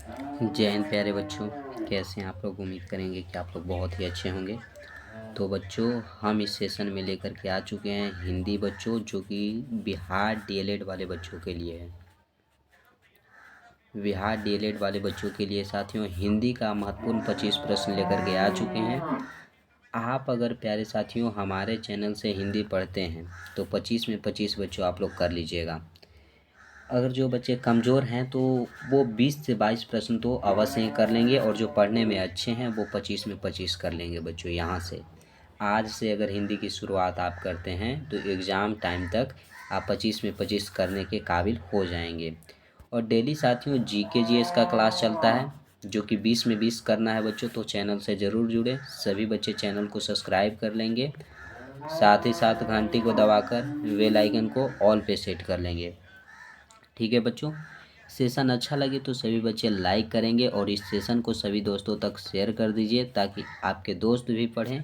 जय हिंद प्यारे बच्चों, कैसे हैं आप लोग। उम्मीद करेंगे कि आप लोग बहुत ही अच्छे होंगे। तो बच्चों, हम इस सेशन में लेकर के आ चुके हैं हिंदी बच्चों, जो कि बिहार डीएलएड वाले बच्चों के लिए है। बिहार डीएलएड वाले बच्चों के लिए साथियों हिंदी का महत्वपूर्ण 25 प्रश्न लेकर के आ चुके हैं। आप अगर प्यारे साथियों हमारे चैनल से हिंदी पढ़ते हैं तो 25 में 25 बच्चों आप लोग कर लीजिएगा। अगर जो बच्चे कमज़ोर हैं तो वो 20 से 22 प्रश्न तो अवश्य ही कर लेंगे, और जो पढ़ने में अच्छे हैं वो 25 में 25 कर लेंगे बच्चों। यहाँ से आज से अगर हिंदी की शुरुआत आप करते हैं तो एग्ज़ाम टाइम तक आप 25 में 25 करने के काबिल हो जाएंगे। और डेली साथियों जीके जीएस का क्लास चलता है, जो कि 20 में 20 करना है बच्चों। तो चैनल से ज़रूर जुड़े, सभी बच्चे चैनल को सब्सक्राइब कर लेंगे, साथ ही साथ घंटी को दबाकर बेल आइकन को ऑल पे सेट कर लेंगे। ठीक है बच्चों, सेशन अच्छा लगे तो सभी बच्चे लाइक करेंगे और इस सेशन को सभी दोस्तों तक शेयर कर दीजिए, ताकि आपके दोस्त भी पढ़ें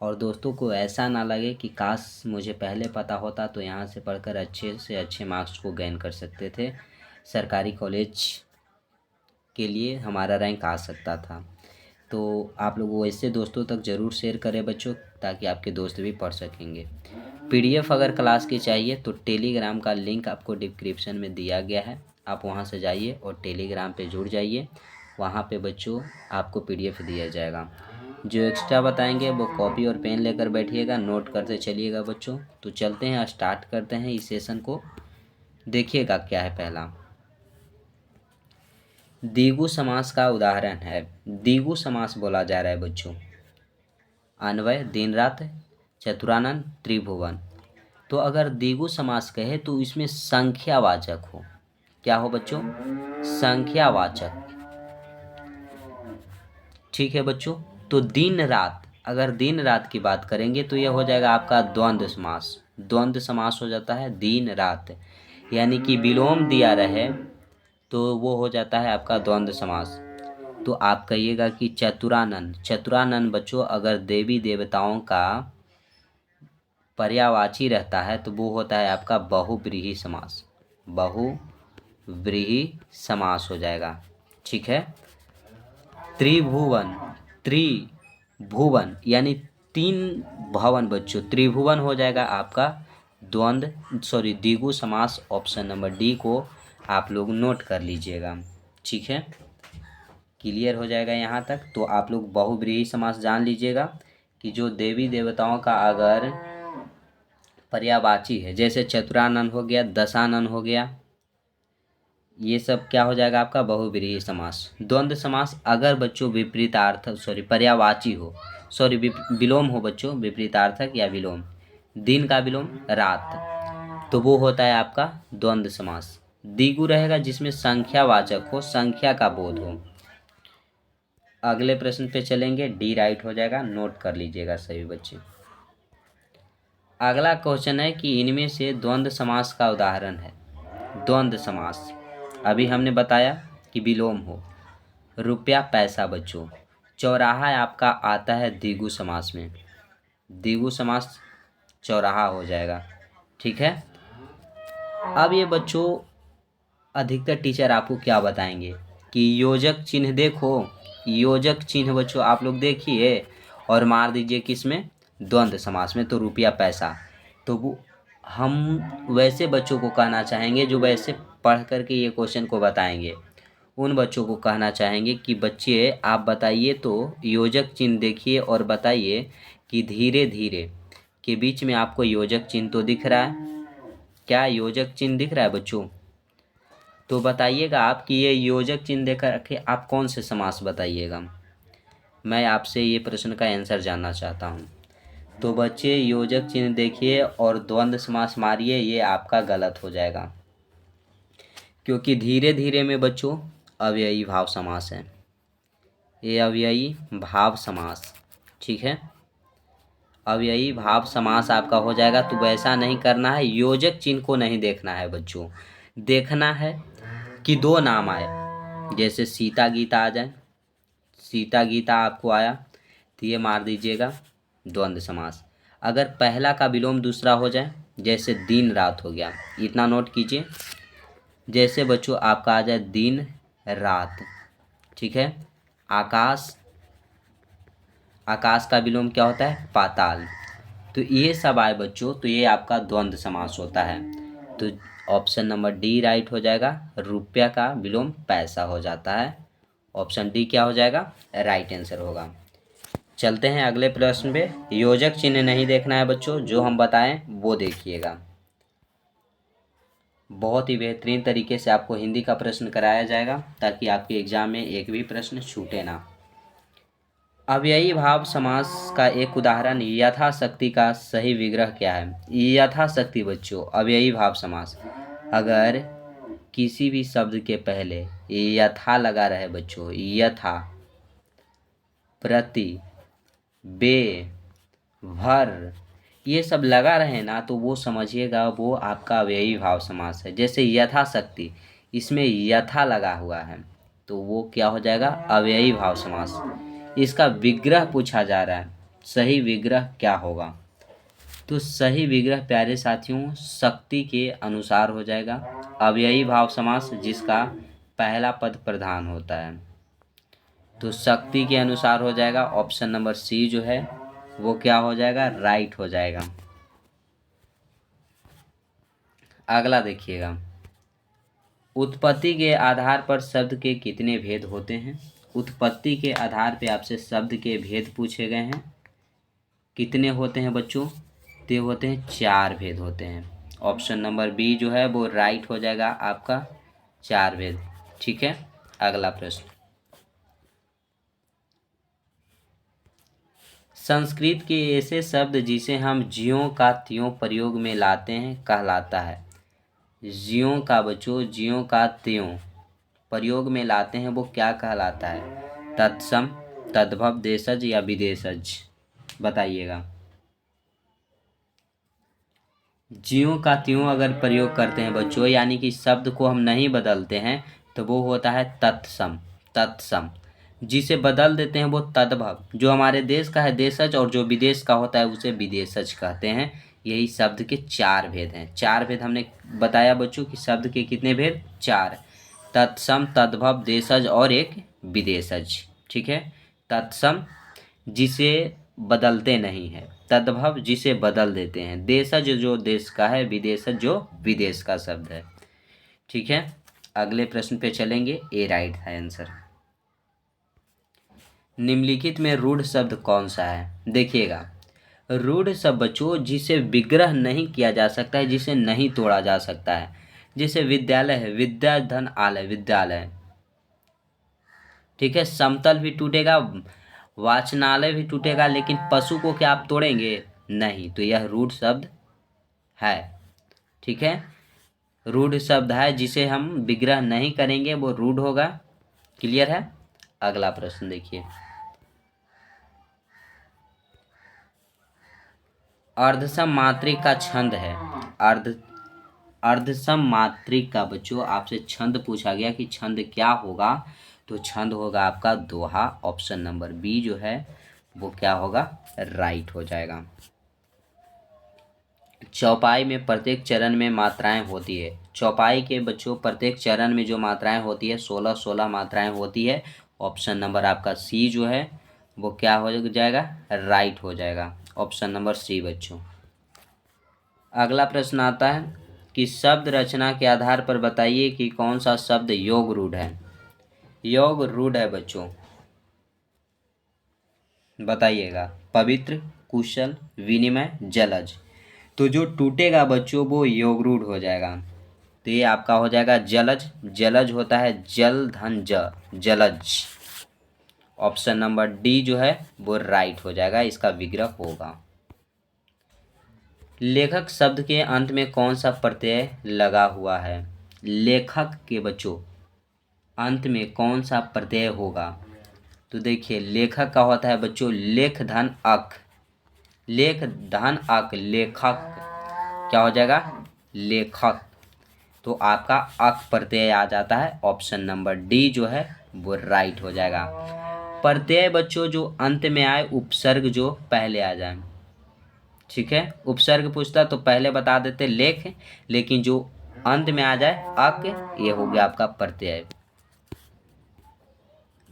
और दोस्तों को ऐसा ना लगे कि काश मुझे पहले पता होता तो यहाँ से पढ़कर अच्छे से अच्छे मार्क्स को गेन कर सकते थे, सरकारी कॉलेज के लिए हमारा रैंक आ सकता था। तो आप लोग वैसे दोस्तों तक ज़रूर शेयर करें बच्चों, ताकि आपके दोस्त भी पढ़ सकेंगे। पीडीएफ अगर क्लास की चाहिए तो टेलीग्राम का लिंक आपको डिस्क्रिप्शन में दिया गया है, आप वहां से जाइए और टेलीग्राम पे जुड़ जाइए। वहां पे बच्चों आपको पीडीएफ दिया जाएगा। जो एक्स्ट्रा बताएंगे वो कॉपी और पेन लेकर बैठिएगा, नोट करते चलिएगा बच्चों। तो चलते हैं, स्टार्ट करते हैं इस सेशन को। देखिएगा क्या है पहला, द्विगु समास का उदाहरण है। द्विगु समास बोला जा रहा है बच्चों, अन्वय, दिन रात, चतुरानन, त्रिभुवन। तो अगर द्विगु समास कहे तो इसमें संख्यावाचक हो। क्या हो बच्चों? संख्यावाचक। ठीक है बच्चों। तो दिन रात, अगर दिन रात की बात करेंगे तो यह हो जाएगा आपका द्वंद्व समास। द्वंद्व समास हो जाता है दिन रात, यानी कि विलोम दिया रहे तो वो हो जाता है आपका द्वंद्व समास। तो आप कहिएगा कि चतुरानन। चतुरानन बच्चों अगर देवी देवताओं का पर्यायवाची रहता है तो वो होता है आपका बहुव्रीहि समास। बहुव्रीहि समास हो जाएगा। ठीक है। त्रिभुवन, त्रिभुवन यानी तीन भवन बच्चों, त्रिभुवन हो जाएगा आपका द्विगु समास। ऑप्शन नंबर डी को आप लोग नोट कर लीजिएगा। ठीक है, क्लियर हो जाएगा यहाँ तक। तो आप लोग बहुव्रीहि समास जान लीजिएगा कि जो देवी देवताओं का अगर पर्यायवाची है, जैसे चतुरानन हो गया, दशानन हो गया, ये सब क्या हो जाएगा आपका बहुव्रीहि समास। द्वंद्व समास अगर बच्चों विपरीतार्थक पर्यायवाची हो, विलोम हो बच्चों, विपरीतार्थक या विलोम, दिन का विलोम रात, तो वो होता है आपका द्वंद्व समास। द्विगु रहेगा जिसमें संख्यावाचक हो, संख्या का बोध हो। अगले प्रश्न पे चलेंगे, डी राइट हो जाएगा, नोट कर लीजिएगा सभी बच्चे। अगला क्वेश्चन है कि इनमें से द्वंद्व समास का उदाहरण है। द्वंद्व समास अभी हमने बताया कि विलोम हो। रुपया पैसा बच्चों, चौराहा आपका आता है द्विगु समास में। द्विगु समास चौराहा हो जाएगा। ठीक है। अब ये बच्चों अधिकतर टीचर आपको क्या बताएंगे कि योजक चिन्ह देखो, योजक चिन्ह बच्चों आप लोग देखिए और मार दीजिए किसमें? द्वंद्व समास में। तो रुपया पैसा, तो वो हम वैसे बच्चों को कहना चाहेंगे जो वैसे पढ़ करके ये क्वेश्चन को बताएंगे। उन बच्चों को कहना चाहेंगे कि बच्चे आप बताइए, तो योजक चिन्ह देखिए और बताइए कि धीरे धीरे के बीच में आपको योजक चिन्ह तो दिख रहा है। क्या योजक चिन्ह दिख रहा है बच्चों? तो बताइएगा आप कि ये योजक चिन्ह देख के आप कौन से समास बताइएगा। मैं आपसे ये प्रश्न का आंसर जानना चाहता हूँ। तो बच्चे योजक चिन्ह देखिए और द्वंद्व समास मारिए, ये आपका गलत हो जाएगा, क्योंकि धीरे धीरे में बच्चों अव्ययी भाव समास है। ये अव्ययी भाव समास, ठीक है, अव्ययी भाव समास आपका हो जाएगा। तो वैसा नहीं करना है, योजक चिन्ह को नहीं देखना है बच्चों। देखना है कि दो नाम आए, जैसे सीता गीता आ जाए, सीता गीता आपको आया तो ये मार दीजिएगा द्वंद्व समास। अगर पहला का विलोम दूसरा हो जाए, जैसे दिन रात हो गया, इतना नोट कीजिए। जैसे बच्चों आपका आ जाए दिन रात, ठीक है। आकाश, आकाश का विलोम क्या होता है? पाताल। तो ये सब आए बच्चों, तो ये आपका द्वंद्व समास होता है। तो ऑप्शन नंबर डी राइट हो जाएगा। रुपया का विलोम पैसा हो जाता है। ऑप्शन डी क्या हो जाएगा? राइट आंसर होगा। चलते हैं अगले प्रश्न पे। योजक चिन्ह नहीं देखना है बच्चों, जो हम बताएं वो देखिएगा। बहुत ही बेहतरीन तरीके से आपको हिंदी का प्रश्न कराया जाएगा ताकि आपके एग्जाम में एक भी प्रश्न छूटे ना। अव्ययी भाव समास का एक उदाहरण यथाशक्ति का सही विग्रह क्या है? यथाशक्ति बच्चों अव्ययी भाव समास, अगर किसी भी शब्द के पहले यथा लगा रहे बच्चों, यथा, प्रति, बे, भर, ये सब लगा रहे ना, तो वो समझिएगा वो आपका अव्ययी भाव समास है। जैसे यथाशक्ति, इसमें यथा लगा हुआ है तो वो क्या हो जाएगा? अव्ययी भाव समास। इसका विग्रह पूछा जा रहा है, सही विग्रह क्या होगा? तो सही विग्रह प्यारे साथियों शक्ति के अनुसार हो जाएगा। अव्ययी भाव समास जिसका पहला पद प्रधान होता है, तो शक्ति के अनुसार हो जाएगा। ऑप्शन नंबर सी जो है वो क्या हो जाएगा? राइट हो जाएगा। अगला देखिएगा, उत्पत्ति के आधार पर शब्द के कितने भेद होते हैं? उत्पत्ति के आधार पे आपसे शब्द के भेद पूछे गए हैं। कितने होते हैं बच्चों? ते होते हैं 4 भेद होते हैं। ऑप्शन नंबर बी जो है वो राइट हो जाएगा आपका, 4 भेद। ठीक है। अगला प्रश्न, संस्कृत के ऐसे शब्द जिसे हम ज्यों का त्यों प्रयोग में लाते हैं कहलाता है। ज्यों का बच्चों, ज्यों का त्यों प्रयोग में लाते हैं वो क्या कहलाता है? तत्सम, तद्भव, देशज या विदेशज? बताइएगा। ज्यों का त्यों अगर प्रयोग करते हैं बच्चों, यानी कि शब्द को हम नहीं बदलते हैं, तो वो होता है तत्सम। तत्सम जिसे बदल देते हैं वो तद्भव, जो हमारे देश का है देशज, और जो विदेश का होता है उसे विदेशज कहते हैं। यही शब्द के 4 भेद हैं। 4 भेद हमने बताया बच्चों कि शब्द के कितने भेद? 4। तत्सम, तद्भव, देशज और एक विदेशज। ठीक है। तत्सम जिसे बदलते नहीं है, तद्भव जिसे बदल देते हैं, देशज जो देश का है, विदेशज जो विदेश का शब्द है। ठीक है। अगले प्रश्न पे चलेंगे। ए राइट है आंसर। निम्नलिखित में रूढ़ शब्द कौन सा है? देखिएगा, रूढ़ शब्द बच्चों जिसे विग्रह नहीं किया जा सकता है, जिसे नहीं तोड़ा जा सकता है। जैसे विद्यालय है, विद्या धन आलय, विद्यालय। ठीक है। समतल भी टूटेगा, वाचनालय भी टूटेगा, लेकिन पशु को क्या आप तोड़ेंगे? नहीं। तो यह रूढ़ शब्द है। ठीक है। रूढ़ शब्द है, जिसे हम विग्रह नहीं करेंगे वो रूढ़ होगा। क्लियर है। अगला प्रश्न देखिए, अर्धसम मात्रिक का छंद है। अर्धसम मात्रिक का बच्चों आपसे छंद पूछा गया कि छंद क्या होगा? तो छंद होगा आपका दोहा। ऑप्शन नंबर बी जो है वो क्या होगा? राइट हो जाएगा। चौपाई में प्रत्येक चरण में मात्राएं होती है। चौपाई के बच्चों प्रत्येक चरण में जो मात्राएं होती है 16 मात्राएं होती है। ऑप्शन नंबर आपका सी जो है वो क्या हो जाएगा? राइट हो जाएगा। ऑप्शन नंबर सी बच्चों। अगला प्रश्न आता है कि शब्द रचना के आधार पर बताइए कि कौन सा शब्द योग रूढ़ है। योग रूढ़ है बच्चों, बताइएगा। पवित्र, कुशल, विनिमय, जलज। तो जो टूटेगा बच्चों वो योग रूढ़ हो जाएगा। तो ये आपका हो जाएगा जलज। जलज होता है जल धन ज, जलज। ऑप्शन नंबर डी जो है वो राइट हो जाएगा, इसका विग्रह होगा। लेखक शब्द के अंत में कौन सा प्रत्यय लगा हुआ है? लेखक के बच्चों अंत में कौन सा प्रत्यय होगा? तो देखिए, लेखक का होता है बच्चों लेख धन अक, लेख धन अक, लेखक क्या हो जाएगा? लेखक। तो आपका अक प्रत्यय आ जाता है। ऑप्शन नंबर डी जो है वो राइट हो जाएगा। प्रत्यय बच्चों जो अंत में आए, उपसर्ग जो पहले आ जाए। ठीक है। उपसर्ग पूछता तो पहले बता देते लेख, लेकिन जो अंत में आ जाए अक, ये हो गया आपका प्रत्यय।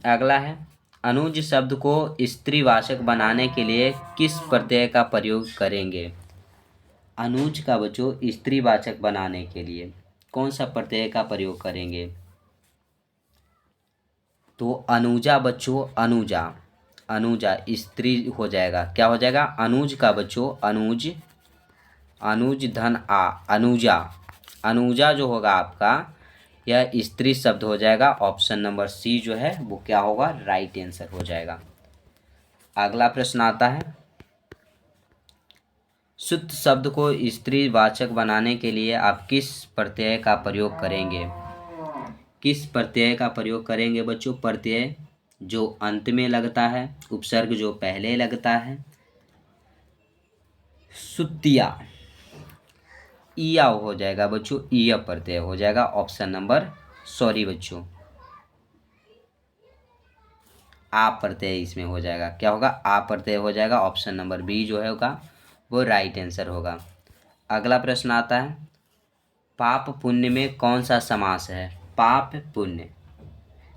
अगला है, अनुज शब्द को स्त्रीवाचक बनाने के लिए किस प्रत्यय का प्रयोग करेंगे? अनुज का बच्चों स्त्रीवाचक बनाने के लिए कौन सा प्रत्यय का प्रयोग करेंगे? तो अनुजा बच्चों, अनुजा, अनुजा स्त्री हो जाएगा, क्या हो जाएगा? अनुज का बच्चों अनुज, अनुज धन आ, अनुजा, अनुजा जो होगा आपका यह स्त्री शब्द हो जाएगा। ऑप्शन नंबर सी जो है वो क्या होगा? राइट आंसर हो जाएगा। अगला प्रश्न आता है, शुद्ध शब्द को स्त्रीवाचक बनाने के लिए आप किस प्रत्यय का प्रयोग करेंगे? किस प्रत्यय का प्रयोग करेंगे बच्चों? प्रत्यय जो अंत में लगता है, उपसर्ग जो पहले लगता है। सुतिया, ईया हो जाएगा बच्चों, ईय प्रत्यय हो जाएगा। ऑप्शन नंबर, सॉरी बच्चों, आप प्रत्यय इसमें हो जाएगा, क्या होगा? आप प्रत्यय हो जाएगा। ऑप्शन नंबर बी जो है होगा वो राइट आंसर होगा। अगला प्रश्न आता है, पाप पुण्य में कौन सा समास है? पाप पुण्य,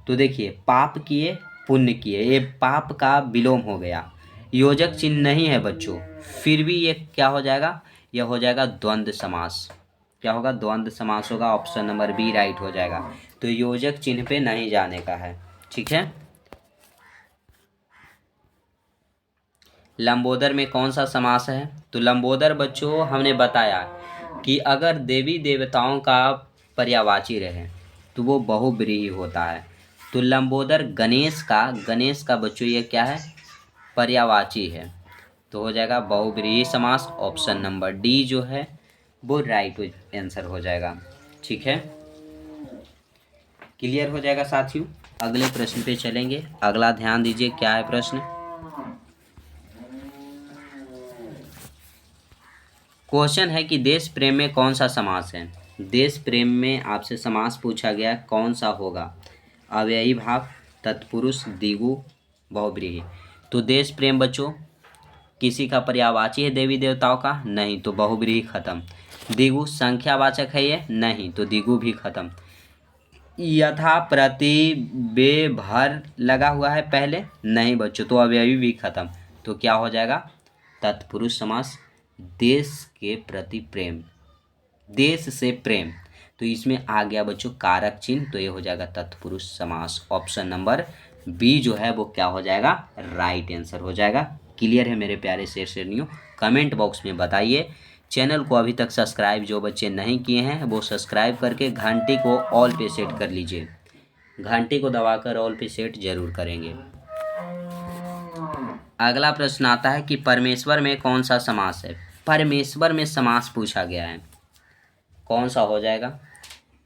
तो देखिए पाप किए पुण्य किए, ये पाप का विलोम हो गया, योजक चिन्ह नहीं है बच्चों, फिर भी ये क्या हो जाएगा? यह हो जाएगा द्वंद्व समास। क्या होगा? द्वंद्व समास होगा। ऑप्शन नंबर बी राइट हो जाएगा। तो योजक चिन्ह पे नहीं जाने का है, ठीक है। लंबोदर में कौन सा समास है? तो लंबोदर बच्चों हमने बताया कि अगर देवी देवताओं का पर्यायवाची रहे तो वो बहुब्रीहि होता है। तो लंबोदर गणेश का बच्चों ये क्या है? पर्यायवाची है, तो हो जाएगा बहुब्रीहि समास। ऑप्शन नंबर डी जो है वो राइट आंसर हो जाएगा, ठीक है। क्लियर हो जाएगा साथियों। अगले प्रश्न पे चलेंगे। अगला ध्यान दीजिए, क्या है प्रश्न? क्वेश्चन है कि देश प्रेम में कौन सा समास है? देश प्रेम में आपसे समास पूछा गया, कौन सा होगा? अव्ययी भाव, तत्पुरुष, द्विगु, बहुब्रीहि। तो देश प्रेम बच्चों किसी का पर्यायवाची है देवी देवताओं का? नहीं, तो बहुब्रीहि खत्म। द्विगु संख्यावाचक है ये? नहीं, तो द्विगु भी खत्म। यथा प्रति बे भर लगा हुआ है पहले? नहीं बच्चों, तो अव्ययी भी खत्म। तो क्या हो जाएगा? तत्पुरुष समास। देश के प्रति प्रेम, देश से प्रेम, तो इसमें आ गया बच्चों कारक चिन्ह, तो ये हो जाएगा तत्पुरुष समास। ऑप्शन नंबर बी जो है वो क्या हो जाएगा? राइट आंसर हो जाएगा। क्लियर है मेरे प्यारे शेर शेरनियों? कमेंट बॉक्स में बताइए। चैनल को अभी तक सब्सक्राइब जो बच्चे नहीं किए हैं वो सब्सक्राइब करके घंटी को ऑल पे सेट कर लीजिए। घंटी को दबाकर ऑल पे सेट जरूर करेंगे। अगला प्रश्न आता है कि परमेश्वर में कौन सा समास है? परमेश्वर में समास पूछा गया है, कौन सा हो जाएगा?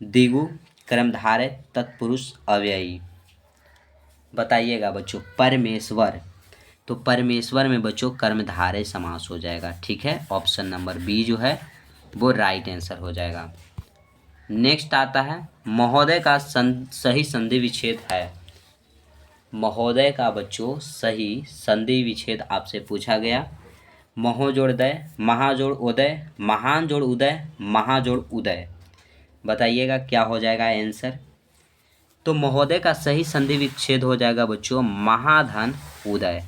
द्विगु, कर्मधारय, तत्पुरुष, अव्ययी। बताइएगा बच्चों। परमेश्वर, तो परमेश्वर में बच्चों कर्मधारय समास हो जाएगा, ठीक है। ऑप्शन नंबर बी जो है वो राइट आंसर हो जाएगा। नेक्स्ट आता है, महोदय का सही संधि विच्छेद है। महोदय का बच्चों सही संधि विच्छेद आपसे पूछा गया। महो जोड़ दय, महा जोड़ उदय, महान जोड़ उदय, महा जोड़ उदय। बताइएगा क्या हो जाएगा आंसर? तो महोदय का सही संधि विच्छेद हो जाएगा बच्चों महाधन उदय,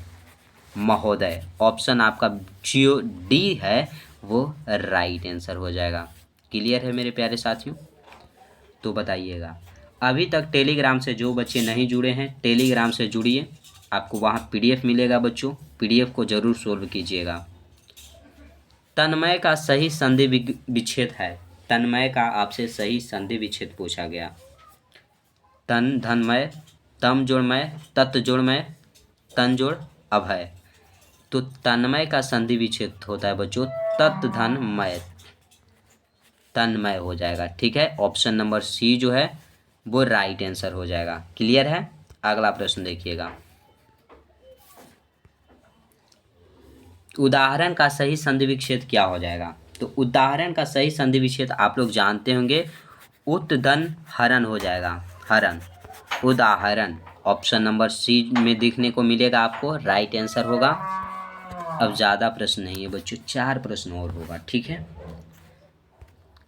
महोदय। ऑप्शन आपका जो डी है वो राइट आंसर हो जाएगा। क्लियर है मेरे प्यारे साथियों? तो बताइएगा। अभी तक टेलीग्राम से जो बच्चे नहीं जुड़े हैं टेलीग्राम से जुड़िए, आपको वहाँ पीडीएफ मिलेगा बच्चों, पीडीएफ को ज़रूर सोल्व कीजिएगा। तन्मय का सही संधि विच्छेद है। तन्मय का आपसे सही संधि विच्छेद पूछा गया। तन धनमय, तम जोड़मय, तत् जोड़मय, तन जोड़ अभय। तो तन्मय का संधि विच्छेद होता है बच्चों तत् धनमय, तन्मय हो जाएगा, ठीक है। ऑप्शन नंबर सी जो है वो राइट आंसर हो जाएगा। क्लियर है? अगला प्रश्न देखिएगा। उदाहरण का सही संधि विच्छेद क्या हो जाएगा? तो उदाहरण का सही संधि विच्छेद आप लोग जानते होंगे, उत्दन हरण हो जाएगा, हरण, उदाहरण। ऑप्शन नंबर सी में देखने को मिलेगा आपको, राइट आंसर होगा। अब ज़्यादा प्रश्न नहीं है बच्चों, 4 प्रश्न और होगा, ठीक है।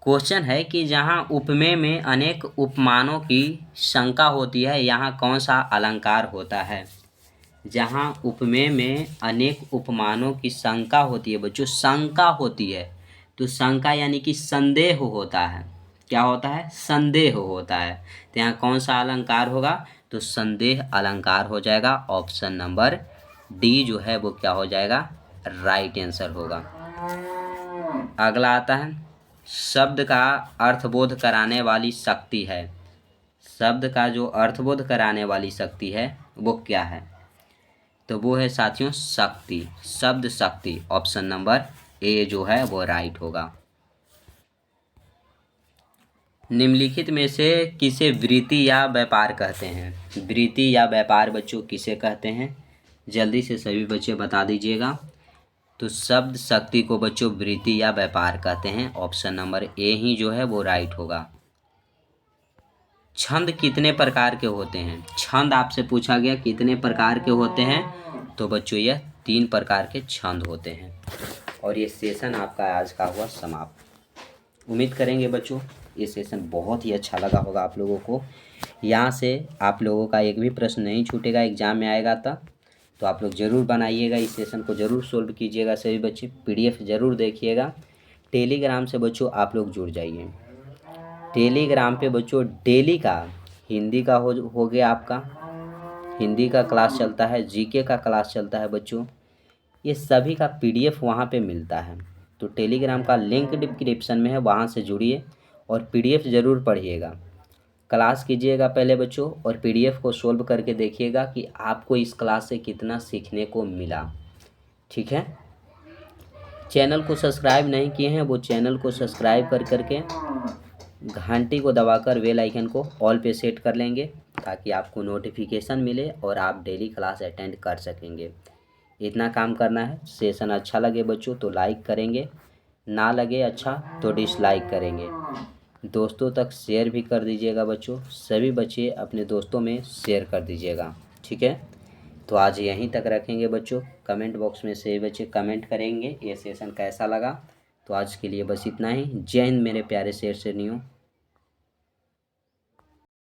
क्वेश्चन है कि जहाँ उपमेय में अनेक उपमानों की शंका होती है, यहाँ कौन सा अलंकार होता है। जहाँ उपमेय में अनेक उपमानों की शंका होती है बच्चों, शंका होती है, तो शंका यानी कि संदेह होता है। क्या होता है? संदेह होता है। तो यहाँ कौन सा अलंकार होगा? तो संदेह अलंकार हो जाएगा। ऑप्शन नंबर डी जो है वो क्या हो जाएगा? राइट आंसर होगा। अगला आता है, शब्द का अर्थबोध कराने वाली शक्ति है। शब्द का जो अर्थबोध कराने वाली शक्ति है वो क्या है? तो वो है साथियों शक्ति, शब्द शक्ति। ऑप्शन नंबर ए जो है वो राइट होगा। निम्नलिखित में से किसे वृत्ति या व्यापार कहते हैं? वृत्ति या व्यापार बच्चों किसे कहते हैं? जल्दी से सभी बच्चे बता दीजिएगा। तो शब्द शक्ति को बच्चों वृत्ति या व्यापार कहते हैं। ऑप्शन नंबर ए ही जो है वो राइट होगा। छंद कितने प्रकार के होते हैं? छंद आपसे पूछा गया कितने प्रकार के होते हैं, तो बच्चों यह 3 प्रकार के छंद होते हैं। और ये सेशन आपका आज का हुआ समाप्त। उम्मीद करेंगे बच्चों ये सेशन बहुत ही अच्छा लगा होगा आप लोगों को। यहाँ से आप लोगों का एक भी प्रश्न नहीं छूटेगा, एग्जाम में आएगा तो आप लोग ज़रूर बनाइएगा, इस सेशन को ज़रूर सोल्व कीजिएगा सभी बच्चे। पीडीएफ ज़रूर देखिएगा। टेलीग्राम से बच्चों आप लोग जुड़ जाइए। टेलीग्राम पे बच्चों डेली का हिंदी का हो गया आपका, हिंदी का क्लास चलता है, जीके का क्लास चलता है बच्चों। ये सभी का पीडीएफ वहाँ पे मिलता है। तो टेलीग्राम का लिंक डिस्क्रिप्शन में है, वहाँ से जुड़िए और पीडीएफ ज़रूर पढ़िएगा। क्लास कीजिएगा पहले बच्चों और पीडीएफ को सोल्व करके देखिएगा कि आपको इस क्लास से कितना सीखने को मिला। ठीक है, चैनल को सब्सक्राइब नहीं किए हैं वो चैनल को सब्सक्राइब करके घंटी को दबाकर बेल आइकन को ऑल पे सेट कर लेंगे, ताकि आपको नोटिफिकेशन मिले और आप डेली क्लास अटेंड कर सकेंगे। इतना काम करना है। सेशन अच्छा लगे बच्चों तो लाइक करेंगे, ना लगे अच्छा तो डिसलाइक करेंगे। दोस्तों तक शेयर भी कर दीजिएगा बच्चों, सभी बच्चे अपने दोस्तों में शेयर कर दीजिएगा। ठीक है, तो आज यहीं तक रखेंगे बच्चों। कमेंट बॉक्स में से बच्चे कमेंट करेंगे ये सेशन कैसा लगा। तो आज के लिए बस इतना ही। जय हिंद मेरे प्यारे शेर शेरनियों।